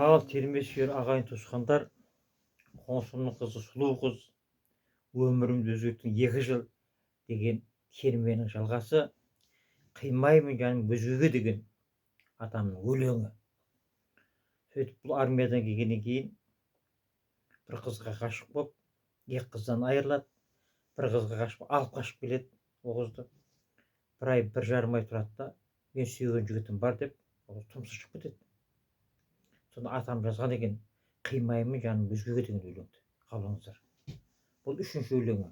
Ал термешер ағайын туысқандар, қонысымның қызы сұлу қыз, өмірімді өзгерткен 2 жыл деген терменің жалғасы, қимаймын жаным өзгеге деген атамның өлеңі. Сөйтіп бұл армиядан келгеннен кейін бір қызға ғашық болып, 2 қыздан айырылады. Bir қызға ғашық болып, алып қашып келеді ол қызды. 1 ай, 1 жарым ай тұрады да, мен сүйген жігітім бар деп, ол қыз тұрмысқа шығып кетеді. Сонда атам жазған екен, қимаймын жаным өзгеге деген өлеңді. Қабылдаңыздар. Бұл 3-ші өлеңі.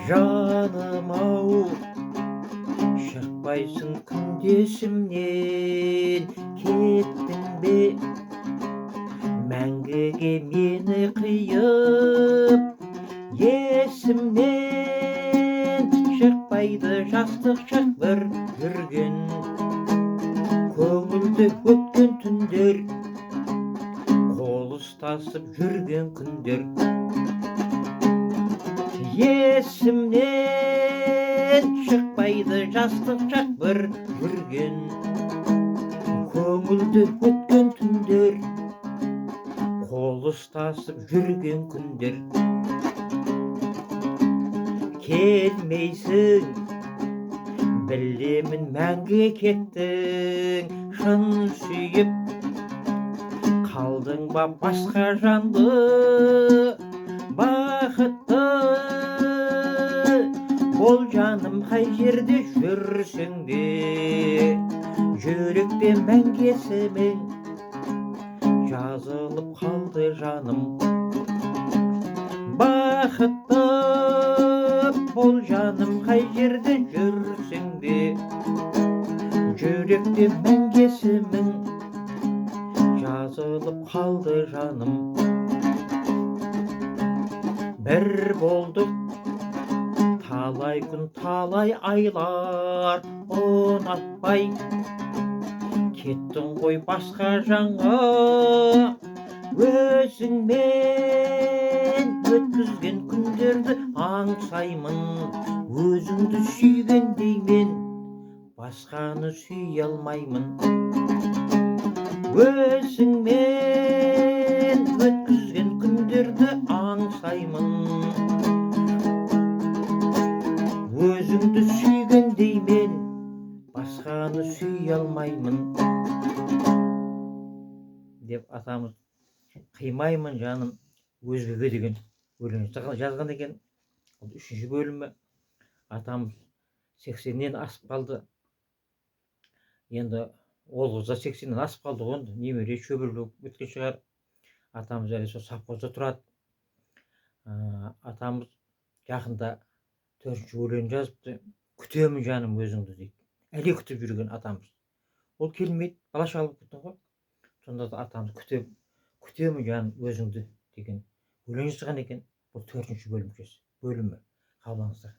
Жаным-ау, шықпайсың күндесімнен, кеттің бе мәңгіге мені қиып, есімнен шықпайды жастық шақ бір жүрген, көңілді өткен түндер, қол ұстасып жүрген күндер. Есімнен шықпайды жастық шақ бір жүрген, көңілді өткен түндер, қол ұстасып жүрген күндер. Келмейсің, білемін мәңгі кеттің, шын сүйіп қалдың ба басқа жанды, бақытты бол жаным қай жерде жүрсең де, жүректе мәңгі есімің жазылып қалды жаным. Бақытты бол жаным қай жерде жүрсең де, жүректе мәңгі есімің жазылып қалды жаным. Bir болдық талай күн талай айлар, ұнатпай кеттің ғой басқа жанға, өзіңмен өткізген күндерді аңсаймын, өзіңді сүйгендей мен басқаны сүйе алмаймын. Өзіңмен өткізген күндерді аңсаймын, өзіңді сүйгендей мен басқаны сүйе алмаймын деп атамыз қимаймын жаным өзгеге деген өлең жазған екен. Ол 3-ші бөлімі. Атамыз 80-нен асып қалды. Енді ол қыз да 80-нен асып қалды ғой, немере шөбере болып өткен шығар. Атамыз әлі сол совхозда тұрады. Атамыз жақында 4-ші өлең жазыпты. Күтемін жаным өзіңді дейді. Әлі күтіп жүрген атамыз. Ол келмейді, бала шағалы болып кетті ғой. Сонда да атамыз күтемін жаным өзіңді деген өлең жазған екен. Бұл 4-ші бөлімі. Қабылдаңыздар.